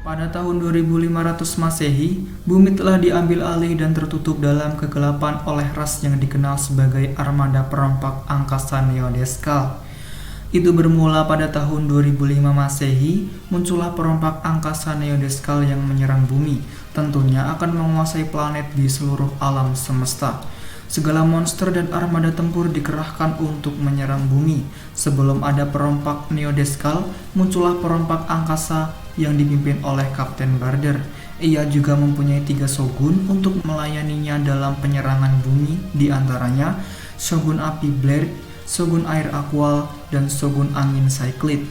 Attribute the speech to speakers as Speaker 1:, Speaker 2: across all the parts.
Speaker 1: Pada tahun 2500 Masehi, bumi telah diambil alih dan tertutup dalam kegelapan oleh ras yang dikenal sebagai armada perompak angkasa Neodeskal. Itu bermula pada tahun 2005 Masehi, muncullah perompak angkasa Neodeskal yang menyerang bumi, tentunya akan menguasai planet di seluruh alam semesta. Segala monster dan armada tempur dikerahkan untuk menyerang bumi. Sebelum ada perompak Neodeskal, muncullah perompak angkasa yang dipimpin oleh Kapten Barder. Ia juga mempunyai 3 shogun untuk melayaninya dalam penyerangan bumi, di antaranya Shogun Api Blair, Shogun Air Aqual, dan Shogun Angin Cyclid.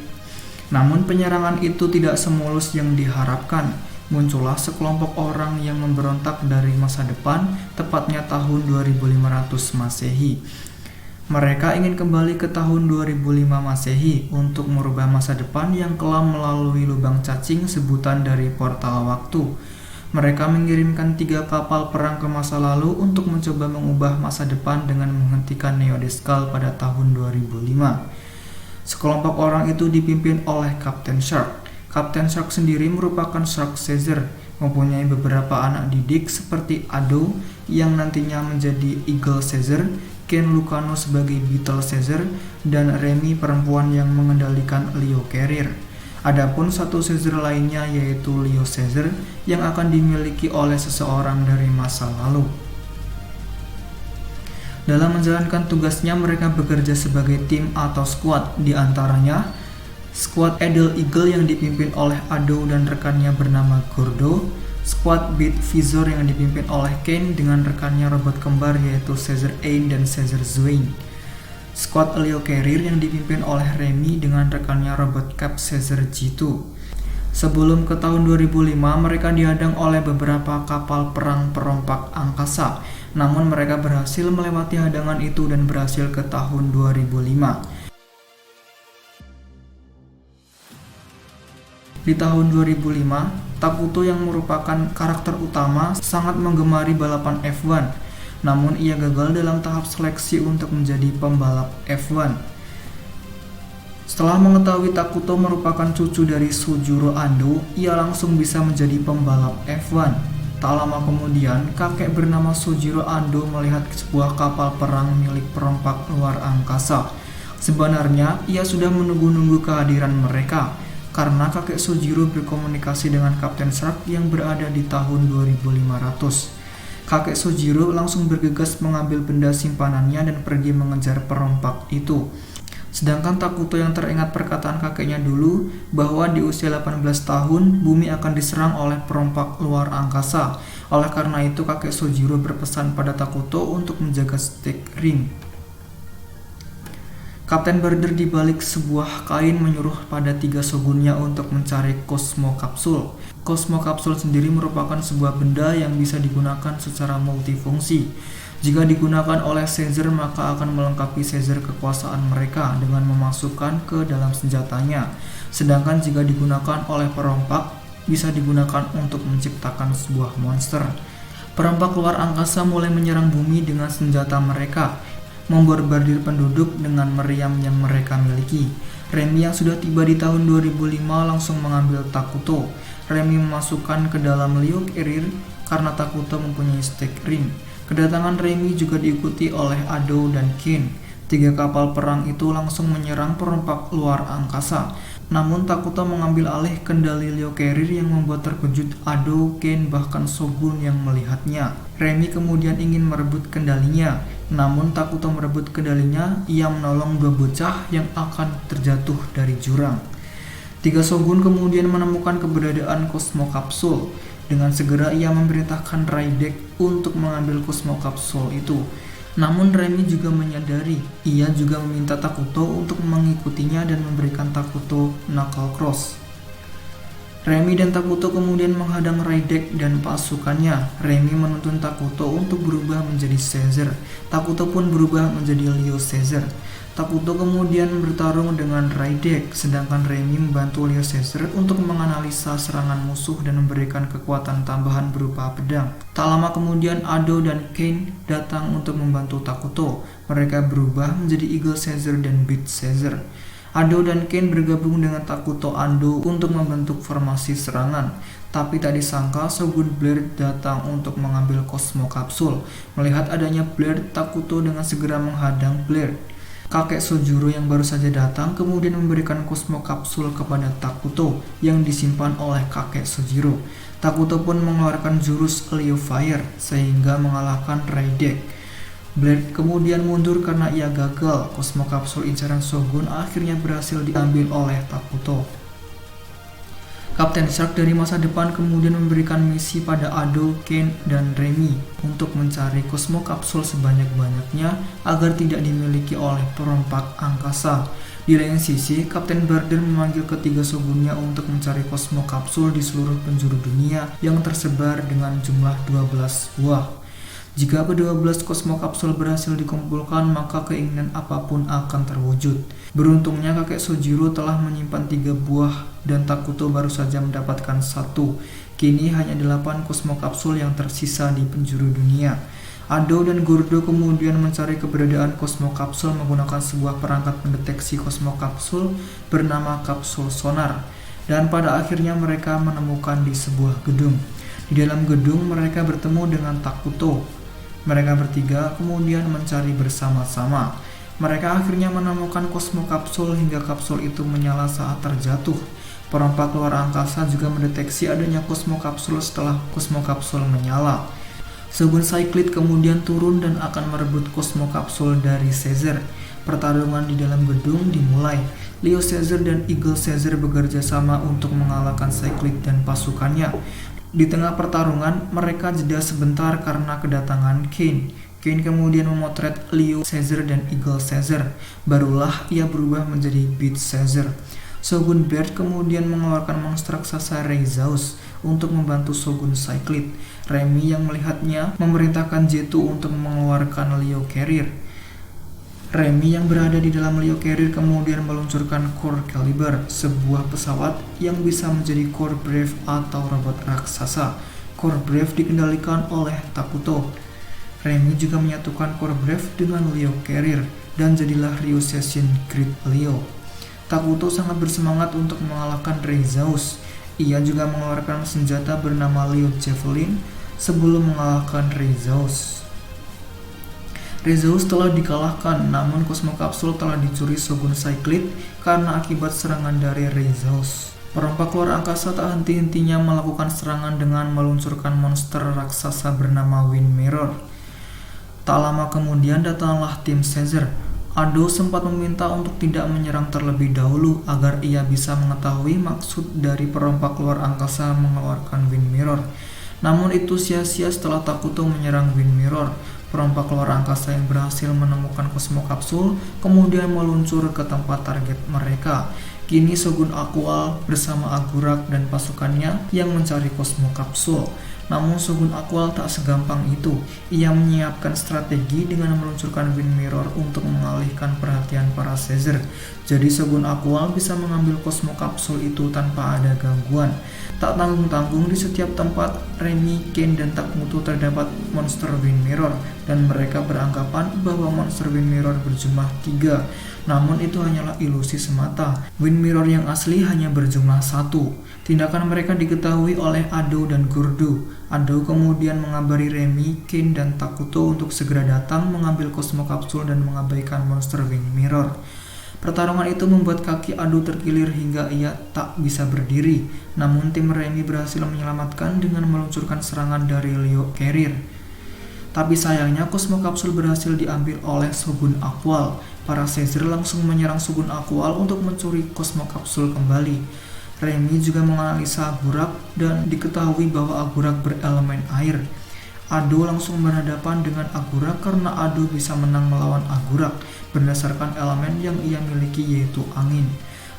Speaker 1: Namun penyerangan itu tidak semulus yang diharapkan. Muncullah sekelompok orang yang memberontak dari masa depan, tepatnya tahun 2500 Masehi. Mereka ingin kembali ke tahun 2005 Masehi untuk merubah masa depan yang kelam melalui lubang cacing, sebutan dari portal waktu. Mereka mengirimkan 3 kapal perang ke masa lalu untuk mencoba mengubah masa depan dengan menghentikan Neodeskal pada tahun 2005. Sekelompok orang itu dipimpin oleh Kapten Shark. Kapten Shark sendiri merupakan Shark Caesar, mempunyai beberapa anak didik seperti Ado yang nantinya menjadi Eagle Caesar, Ken Lucano sebagai Beetle Caesar, dan Remy perempuan yang mengendalikan Leo Carrier. Adapun satu Caesar lainnya yaitu Leo Caesar yang akan dimiliki oleh seseorang dari masa lalu. Dalam menjalankan tugasnya, mereka bekerja sebagai tim atau squad, di antaranya Squad Edel Eagle yang dipimpin oleh Ado dan rekannya bernama Gordo, Squad Beat Visor yang dipimpin oleh Kane dengan rekannya robot kembar yaitu Caesar Ain dan Caesar Zwain, Squad Leo Carrier yang dipimpin oleh Remy dengan rekannya robot Cap Caesar G2. Sebelum ke tahun 2005, mereka dihadang oleh beberapa kapal perang perompak angkasa, namun mereka berhasil melewati hadangan itu dan berhasil ke tahun 2005. Di tahun 2005, Takuto yang merupakan karakter utama sangat menggemari balapan F1, namun ia gagal dalam tahap seleksi untuk menjadi pembalap F1. Setelah mengetahui Takuto merupakan cucu dari Sujiro Ando, ia langsung bisa menjadi pembalap F1. Tak lama kemudian, kakek bernama Sujiro Ando melihat sebuah kapal perang milik perompak luar angkasa. Sebenarnya, ia sudah menunggu-nunggu kehadiran mereka, karena kakek Sujiro berkomunikasi dengan Kapten Shark yang berada di tahun 2500. Kakek Sujiro langsung bergegas mengambil benda simpanannya dan pergi mengejar perompak itu. Sedangkan Takuto yang teringat perkataan kakeknya dulu bahwa di usia 18 tahun bumi akan diserang oleh perompak luar angkasa. Oleh karena itu kakek Sujiro berpesan pada Takuto untuk menjaga stick ring. Kapten Barder di balik sebuah kain menyuruh pada 3 shogunnya untuk mencari Cosmo Capsule. Cosmo Capsule sendiri merupakan sebuah benda yang bisa digunakan secara multifungsi. Jika digunakan oleh Caesar, maka akan melengkapi Caesar kekuasaan mereka dengan memasukkan ke dalam senjatanya. Sedangkan jika digunakan oleh perompak, bisa digunakan untuk menciptakan sebuah monster. Perompak luar angkasa mulai menyerang bumi dengan senjata mereka, memborbardir penduduk dengan meriam yang mereka miliki. Remy yang sudah tiba di tahun 2005 langsung mengambil Takuto. Remy memasukkan ke dalam Leo Carrier karena Takuto mempunyai stick ring. Kedatangan Remy juga diikuti oleh Ado dan Ken. 3 kapal perang itu langsung menyerang perompak luar angkasa. Namun Takuto mengambil alih kendali Leo Carrier yang membuat terkejut Ado, Ken, bahkan Shogun yang melihatnya. Remy kemudian ingin merebut kendalinya. Namun Takuto merebut kendalinya, ia menolong 2 bocah yang akan terjatuh dari jurang. 3 shogun kemudian menemukan keberadaan Cosmo Capsule. Dengan segera ia memerintahkan Raidek untuk mengambil Cosmo Capsule itu. Namun Remy juga menyadari, ia juga meminta Takuto untuk mengikutinya dan memberikan Takuto Knuckle Cross. Remy dan Takuto kemudian menghadang Raidek dan pasukannya. Remy menuntun Takuto untuk berubah menjadi Caesar. Takuto pun berubah menjadi Leo Caesar. Takuto kemudian bertarung dengan Raidek, sedangkan Remy membantu Leo Caesar untuk menganalisa serangan musuh dan memberikan kekuatan tambahan berupa pedang. Tak lama kemudian Ado dan Kane datang untuk membantu Takuto. Mereka berubah menjadi Eagle Caesar dan Beat Caesar. Ado dan Kane bergabung dengan Takuto Ando untuk membentuk formasi serangan. Tapi tak disangka Shogun Blair datang untuk mengambil Cosmo Kapsul. Melihat adanya Blair, Takuto dengan segera menghadang Blair. Kakek Sojuro yang baru saja datang kemudian memberikan Cosmo Kapsul kepada Takuto yang disimpan oleh kakek Sojiro. Takuto pun mengeluarkan jurus Leo Fire sehingga mengalahkan Raidek. Blair kemudian mundur karena ia gagal. Cosmo Kapsul incaran Shogun akhirnya berhasil diambil oleh Takuto. Kapten Shark dari masa depan kemudian memberikan misi pada Ado, Kane, dan Remy untuk mencari Cosmo Kapsul sebanyak-banyaknya agar tidak dimiliki oleh perompak angkasa. Di lain sisi, Kapten Barder memanggil ketiga shogunnya untuk mencari Cosmo Kapsul di seluruh penjuru dunia yang tersebar dengan jumlah 12 buah. Jika ke-12 Cosmo Kapsul berhasil dikumpulkan, maka keinginan apapun akan terwujud. Beruntungnya kakek Sojiro telah menyimpan 3 buah dan Takuto baru saja mendapatkan 1. Kini hanya 8 Cosmo Kapsul yang tersisa di penjuru dunia. Ado dan Gordo kemudian mencari keberadaan Cosmo Kapsul menggunakan sebuah perangkat pendeteksi Cosmo Kapsul bernama kapsul sonar. Dan pada akhirnya mereka menemukan di sebuah gedung. Di dalam gedung mereka bertemu dengan Takuto. Mereka bertiga kemudian mencari bersama-sama. Mereka akhirnya menemukan Cosmo Kapsul hingga kapsul itu menyala saat terjatuh. Perompak luar angkasa juga mendeteksi adanya Cosmo Kapsul setelah Cosmo Kapsul menyala. Shogun Cyclid kemudian turun dan akan merebut Cosmo Kapsul dari Caesar. Pertarungan di dalam gedung dimulai. Leo Caesar dan Eagle Caesar bekerja sama untuk mengalahkan Cyclid dan pasukannya. Di tengah pertarungan, mereka jeda sebentar karena kedatangan Kane. Kane kemudian memotret Leo Caesar dan Eagle Caesar. Barulah ia berubah menjadi Beat Caesar. Shogun Baird kemudian mengeluarkan monster raksasa Reizaus untuk membantu Shogun Cyclid. Remy yang melihatnya memerintahkan Zeto untuk mengeluarkan Leo Carrier. Remy yang berada di dalam Leo Carrier kemudian meluncurkan Core Caliber, sebuah pesawat yang bisa menjadi Core Brave atau robot raksasa. Core Brave dikendalikan oleh Takuto. Remy juga menyatukan Core Brave dengan Leo Carrier dan jadilah Ryu Session Great Leo. Takuto sangat bersemangat untuk mengalahkan Reizaus. Ia juga mengeluarkan senjata bernama Leo Javelin sebelum mengalahkan Reizaus. Reizaus telah dikalahkan, namun Cosmo Kapsul telah dicuri Shogun Cyclid karena akibat serangan dari Reizaus. Perompak luar angkasa tak henti-hentinya melakukan serangan dengan meluncurkan monster raksasa bernama Wind Mirror. Tak lama kemudian datanglah tim Caesar. Ado sempat meminta untuk tidak menyerang terlebih dahulu agar ia bisa mengetahui maksud dari perompak luar angkasa mengeluarkan Wind Mirror. Namun itu sia-sia setelah Takuto menyerang Wind Mirror. Perompak luar angkasa yang berhasil menemukan Cosmo Kapsul kemudian meluncur ke tempat target mereka. Kini Shogun Aqual bersama Agurak dan pasukannya yang mencari Cosmo Kapsul. Namun Shogun Aqual tak segampang itu. Ia menyiapkan strategi dengan meluncurkan Wind Mirror untuk mengalihkan perhatian para Caesar. Jadi Shogun Aqual bisa mengambil Cosmo Kapsul itu tanpa ada gangguan. Tak tanggung-tanggung di setiap tempat Remy, Kane, dan Takuto terdapat monster Wind Mirror dan mereka beranggapan bahwa monster Wind Mirror berjumlah 3. Namun itu hanyalah ilusi semata. Wind Mirror yang asli hanya berjumlah 1. Tindakan mereka diketahui oleh Ado dan Gordo. Ado kemudian mengabari Remy, Kane, dan Takuto untuk segera datang mengambil Cosmo Kapsul dan mengabaikan monster Wind Mirror. Pertarungan itu membuat kaki Ado terkilir hingga ia tak bisa berdiri. Namun tim Remy berhasil menyelamatkan dengan meluncurkan serangan dari Leo Carrier. Tapi sayangnya Cosmo Kapsul berhasil diambil oleh Shogun Aqual. Para Caesar langsung menyerang Shogun Aqual untuk mencuri Cosmo Kapsul kembali. Remy juga menganalisa Agurak dan diketahui bahwa Agurak berelemen air. Ado langsung berhadapan dengan Agurak karena Ado bisa menang melawan Agurak berdasarkan elemen yang ia miliki yaitu angin.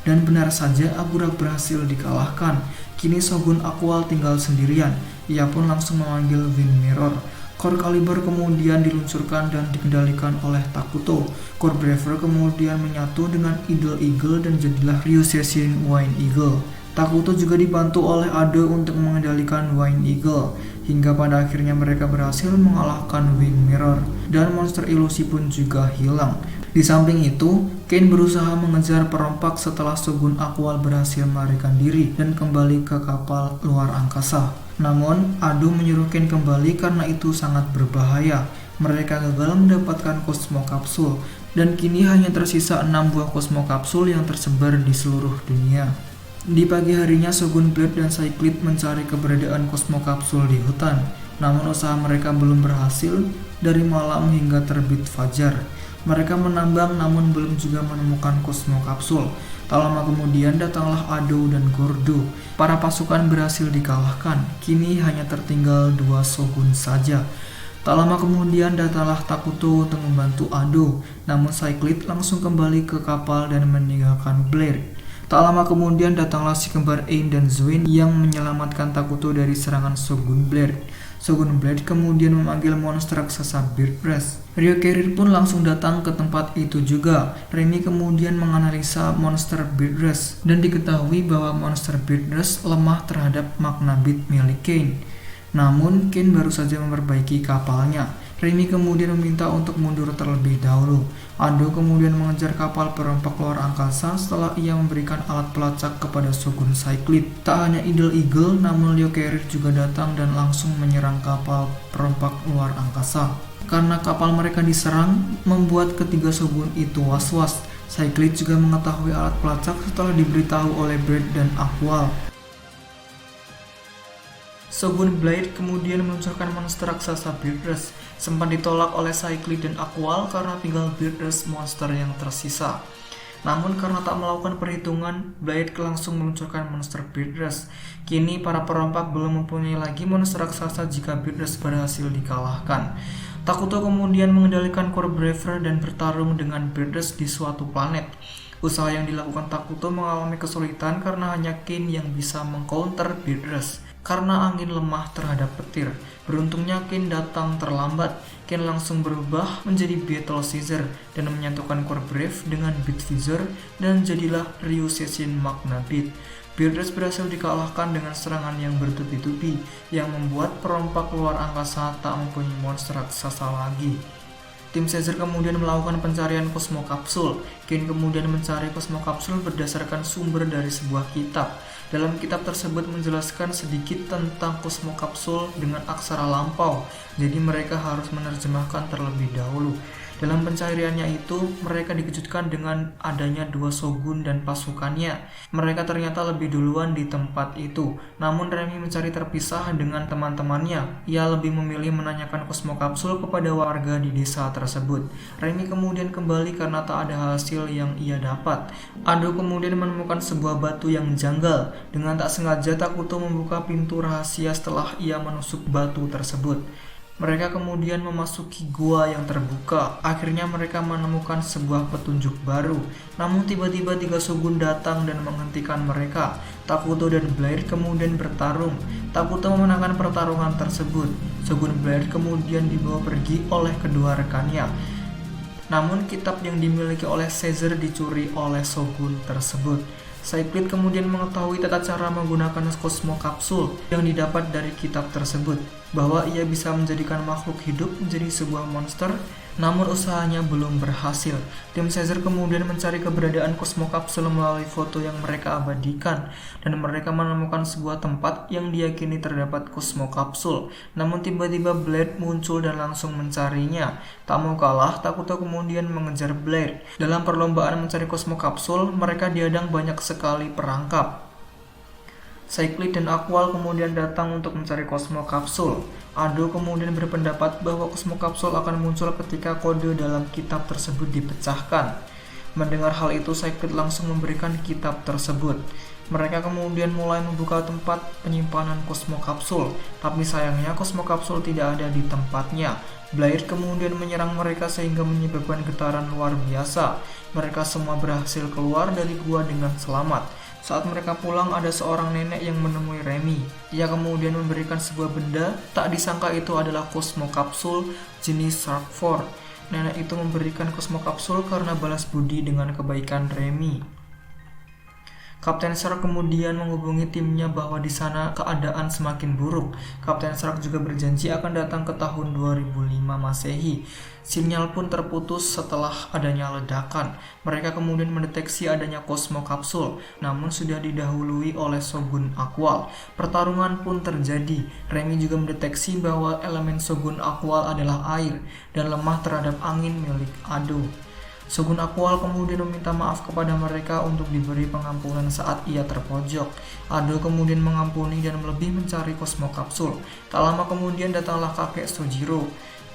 Speaker 1: Dan benar saja Agurak berhasil dikalahkan. Kini Shogun Aqual tinggal sendirian. Ia pun langsung memanggil Wind Mirror. Core Caliber kemudian diluncurkan dan dikendalikan oleh Takuto. Core Braver kemudian menyatu dengan Idle Eagle dan jadilah Ryu Session Wind Eagle. Takuto juga dibantu oleh Ado untuk mengendalikan Wind Eagle. hingga pada akhirnya mereka berhasil mengalahkan Wing Mirror, dan monster ilusi pun juga hilang. Di samping itu, Kane berusaha mengejar perompak setelah Shogun Aqual berhasil melarikan diri dan kembali ke kapal luar angkasa. Namun, Ado menyuruh Kane kembali karena itu sangat berbahaya. Mereka gagal mendapatkan Cosmo Capsule, dan kini hanya tersisa 6 buah Cosmo Capsule yang tersebar di seluruh dunia. Di pagi harinya, Shogun Blade dan Cyclid mencari keberadaan Cosmo Capsule di hutan. Namun usaha mereka belum berhasil. Dari malam hingga terbit fajar, mereka menambang namun belum juga menemukan Cosmo Capsule. Tak lama kemudian datanglah Ado dan Gordo. Para pasukan berhasil dikalahkan. Kini hanya tertinggal 2 Shogun saja. Tak lama kemudian datanglah Takuto untuk membantu Ado. Namun Cyclid langsung kembali ke kapal dan meninggalkan Blair. Tak lama kemudian datanglah si kembar Ain dan Zoin yang menyelamatkan Takuto dari serangan Shogun Blair. Shogun Blade kemudian memanggil monster raksasa Beardress. Ryokerir pun langsung datang ke tempat itu juga. Remy kemudian menganalisa monster Beardress dan diketahui bahwa monster Beardress lemah terhadap Magnabit milik Kane. Namun Kane baru saja memperbaiki kapalnya. Remy kemudian meminta untuk mundur terlebih dahulu. Ado kemudian mengejar kapal perompak luar angkasa setelah ia memberikan alat pelacak kepada Shogun Cyclid. Tak hanya Idle Eagle, namun Ryokerir juga datang dan langsung menyerang kapal perompak luar angkasa. Karena kapal mereka diserang, membuat ketiga Shogun itu was-was. Cyclid juga mengetahui alat pelacak setelah diberitahu oleh Blade dan Aqual. Shogun Blade kemudian meluncurkan monster raksasa Beardress. Sempat ditolak oleh Cyclid dan Aqual karena tinggal Beardress monster yang tersisa. Namun karena tak melakukan perhitungan, Blade langsung meluncurkan monster Beardress. Kini para perompak belum mempunyai lagi monster raksasa jika Beardress berhasil dikalahkan. Takuto kemudian mengendalikan Core Braver dan bertarung dengan Beardress di suatu planet. Usaha yang dilakukan Takuto mengalami kesulitan karena hanya Kane yang bisa mengcounter Beardress. Karena angin lemah terhadap petir, beruntungnya Kane datang terlambat. Kane langsung berubah menjadi Battle Caesar dan menyatukan Core Brave dengan Beat Visor dan jadilah Ryu Session Magnabit. Beardress berhasil dikalahkan dengan serangan yang bertubi-tubi yang membuat perompak luar angkasa tak mempunyai monster raksasa lagi. Tim Caesar kemudian melakukan pencarian Cosmo Capsule. Kane kemudian mencari Cosmo Capsule berdasarkan sumber dari sebuah kitab. Dalam kitab tersebut menjelaskan sedikit tentang Cosmo Capsule dengan aksara lampau, jadi mereka harus menerjemahkan terlebih dahulu. Dalam pencariannya itu, mereka dikejutkan dengan adanya 2 Shogun dan pasukannya. Mereka ternyata lebih duluan di tempat itu. Namun Remy mencari terpisah dengan teman-temannya. Ia lebih memilih menanyakan Cosmo Capsule kepada warga di desa tersebut. Remy kemudian kembali karena tak ada hasil yang ia dapat. Ado kemudian menemukan sebuah batu yang janggal. Dengan tak sengaja Takuto membuka pintu rahasia setelah ia menusuk batu tersebut. Mereka kemudian memasuki gua yang terbuka. Akhirnya mereka menemukan sebuah petunjuk baru. Namun tiba-tiba 3 Shogun datang dan menghentikan mereka. Takuto dan Blair kemudian bertarung. Takuto memenangkan pertarungan tersebut. Shogun Blair kemudian dibawa pergi oleh kedua rekannya. Namun kitab yang dimiliki oleh Caesar dicuri oleh Shogun tersebut. Cyclid kemudian mengetahui tata cara menggunakan Cosmo Capsule yang didapat dari kitab tersebut, bahwa ia bisa menjadikan makhluk hidup menjadi sebuah monster, namun usahanya belum berhasil. Tim Caesar kemudian mencari keberadaan Cosmo Capsule melalui foto yang mereka abadikan, dan mereka menemukan sebuah tempat yang diyakini terdapat Cosmo Capsule. Namun tiba-tiba Blade muncul dan langsung mencarinya. Tak mau kalah, Takuto kemudian mengejar Blade. Dalam perlombaan mencari Cosmo Capsule, mereka dihadang banyak sekali perangkap. Cyclid dan Aqual kemudian datang untuk mencari Cosmo Capsule. Ado kemudian berpendapat bahwa Cosmo Capsule akan muncul ketika kode dalam kitab tersebut dipecahkan. Mendengar hal itu, Cyclid langsung memberikan kitab tersebut. Mereka kemudian mulai membuka tempat penyimpanan Cosmo Capsule, tapi sayangnya Cosmo Capsule tidak ada di tempatnya. Blair kemudian menyerang mereka sehingga menyebabkan getaran luar biasa. Mereka semua berhasil keluar dari gua dengan selamat. Saat mereka pulang, ada seorang nenek yang menemui Remy. Ia kemudian memberikan sebuah benda, tak disangka itu adalah Cosmo Capsule jenis Shark 4. Nenek itu memberikan Cosmo Capsule karena balas budi dengan kebaikan Remy. Kapten Shark kemudian menghubungi timnya bahwa di sana keadaan semakin buruk. Kapten Shark juga berjanji akan datang ke tahun 2005 Masehi. Sinyal pun terputus setelah adanya ledakan. Mereka kemudian mendeteksi adanya Cosmo Capsule, namun sudah didahului oleh Shogun Aqual. Pertarungan pun terjadi. Remy juga mendeteksi bahwa elemen Shogun Aqual adalah air dan lemah terhadap angin milik Ado. Shogun Aqual kemudian meminta maaf kepada mereka untuk diberi pengampunan saat ia terpojok. Ado kemudian mengampuni dan lebih mencari Cosmo Capsule. Tak lama kemudian datanglah kakek Sojiro.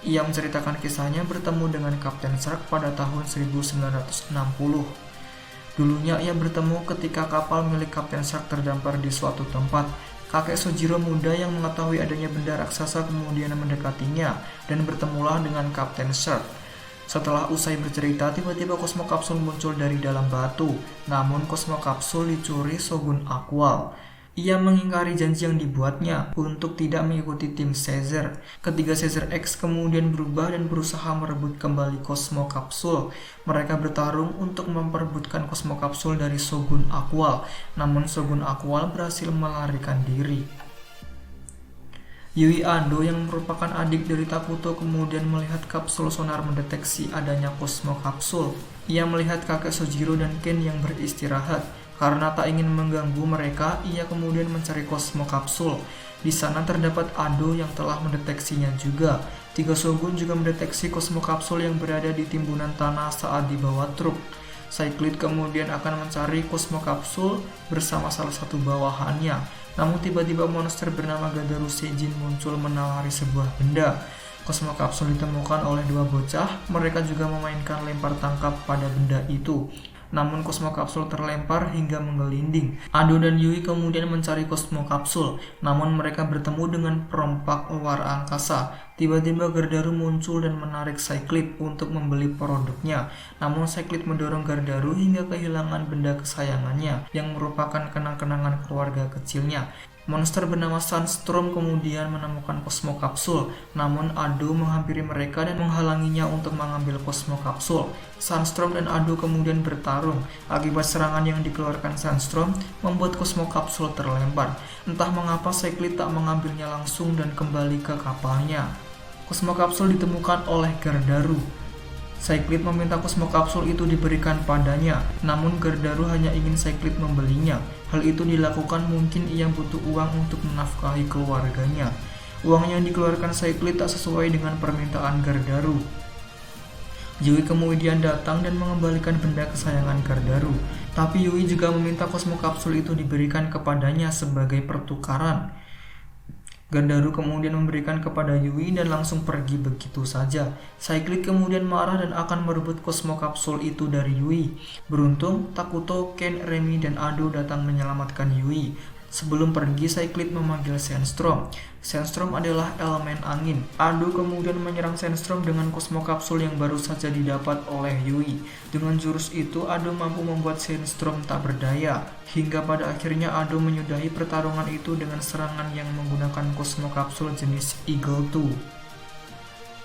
Speaker 1: Ia menceritakan kisahnya bertemu dengan Kapten Shark pada tahun 1960. Dulunya ia bertemu ketika kapal milik Kapten Shark terdampar di suatu tempat. Kakek Sojiro muda yang mengetahui adanya benda raksasa kemudian mendekatinya dan bertemulah dengan Kapten Shark. Setelah usai bercerita, tiba-tiba Cosmo Capsule muncul dari dalam batu. Namun Cosmo Capsule dicuri Shogun Aqual. Ia mengingkari janji yang dibuatnya untuk tidak mengikuti tim Caesar. Ketiga Caesar X kemudian berubah dan berusaha merebut kembali Cosmo Capsule. Mereka bertarung untuk memperebutkan Cosmo Capsule dari Shogun Aqual. Namun Shogun Aqual berhasil melarikan diri. Yui Ando yang merupakan adik dari Takuto kemudian melihat kapsul sonar mendeteksi adanya Cosmo Capsule. Ia melihat kakek Sojiro dan Ken yang beristirahat. Karena tak ingin mengganggu mereka, ia kemudian mencari Cosmo Capsule. Di sana terdapat Ado yang telah mendeteksinya juga. Tiga Shogun juga mendeteksi Cosmo Capsule yang berada di timbunan tanah saat dibawa truk. Cyclid kemudian akan mencari Cosmo Capsule bersama salah satu bawahannya. Namun tiba-tiba monster bernama Gadaru Seijin muncul menawari sebuah benda. Cosmo Capsule ditemukan oleh dua bocah. Mereka juga memainkan lempar tangkap pada benda itu. Namun Cosmo Capsule terlempar hingga menggelinding. Ado dan Yui kemudian mencari Cosmo Capsule. Namun mereka bertemu dengan perompak luar angkasa. Tiba-tiba Gardaru muncul dan menarik Cyclid untuk membeli produknya. Namun Cyclid mendorong Gardaru hingga kehilangan benda kesayangannya yang merupakan kenang-kenangan keluarga kecilnya. Monster bernama Sunstorm kemudian menemukan Cosmo Capsule, namun Ado menghampiri mereka dan menghalanginya untuk mengambil Cosmo Capsule. Sunstorm dan Ado kemudian bertarung. Akibat serangan yang dikeluarkan Sunstorm, membuat Cosmo Capsule terlempar. Entah mengapa Cyclid tak mengambilnya langsung dan kembali ke kapalnya. Cosmo Capsule ditemukan oleh Gardaru. Cyclid meminta Cosmo Capsule itu diberikan padanya, namun Gardaru hanya ingin Cyclid membelinya. Hal itu dilakukan mungkin ia butuh uang untuk menafkahi keluarganya. Uang yang dikeluarkan Cyclid tak sesuai dengan permintaan Gardaru. Yui kemudian datang dan mengembalikan benda kesayangan Gardaru. Tapi Yui juga meminta Cosmo Capsule itu diberikan kepadanya sebagai pertukaran. Gardaru kemudian memberikan kepada Yui dan langsung pergi begitu saja. Cyclid kemudian marah dan akan merebut Cosmo Capsule itu dari Yui. Beruntung, Takuto, Ken, Remy, dan Ado datang menyelamatkan Yui. Sebelum pergi, Cyclid memanggil Sandstorm. Sandstorm adalah elemen angin. Ado kemudian menyerang Sandstorm dengan Cosmo Capsule yang baru saja didapat oleh Yui. Dengan jurus itu, Ado mampu membuat Sandstorm tak berdaya. Hingga pada akhirnya Ado menyudahi pertarungan itu dengan serangan yang menggunakan Cosmo Capsule jenis Eagle 2.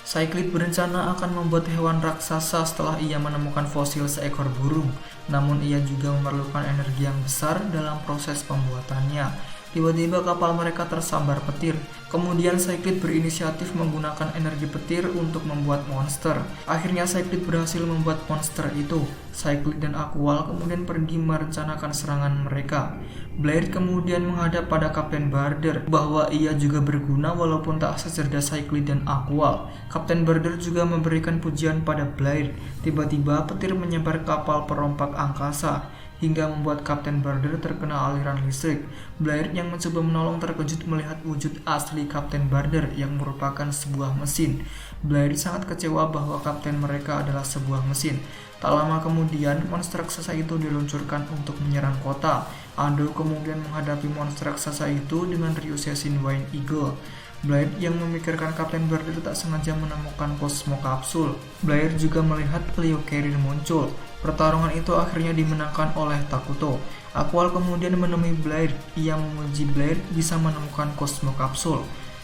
Speaker 1: Cyclid berencana akan membuat hewan raksasa setelah ia menemukan fosil seekor burung. Namun ia juga memerlukan energi yang besar dalam proses pembuatannya. Tiba-tiba kapal mereka tersambar petir. Kemudian Cyclid berinisiatif menggunakan energi petir untuk membuat monster. Akhirnya Cyclid berhasil membuat monster itu. Cyclid dan Aqual kemudian pergi merencanakan serangan mereka. Blair kemudian menghadap pada Kapten Barder bahwa ia juga berguna walaupun tak secerdas Cyclid dan Aqual. Kapten Barder juga memberikan pujian pada Blair. Tiba-tiba petir menyebar kapal perompak angkasa hingga membuat Kapten Barder terkena aliran listrik. Blair yang mencoba menolong terkejut melihat wujud asli Kapten Barder yang merupakan sebuah mesin. Blair sangat kecewa bahwa kapten mereka adalah sebuah mesin. Tak lama kemudian, monster raksasa itu diluncurkan untuk menyerang kota. Ado kemudian menghadapi monster raksasa itu dengan Ryushin Wine Eagle. Blair yang memikirkan Kapten Barder tak sengaja menemukan Cosmo Capsule. Blair juga melihat Leo Carrier muncul. Pertarungan itu akhirnya dimenangkan oleh Takuto. Aqual kemudian menemui Blair. Ia memuji Blair bisa menemukan Cosmo Capsule.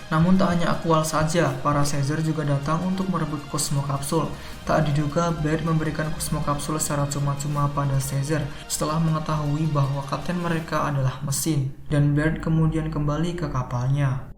Speaker 1: Namun tak hanya Aqual saja, para Caesar juga datang untuk merebut Cosmo Kapsul. Tak diduga, Baird memberikan Cosmo Kapsul secara cuma-cuma pada Caesar setelah mengetahui bahwa kapten mereka adalah mesin, dan Baird kemudian kembali ke kapalnya.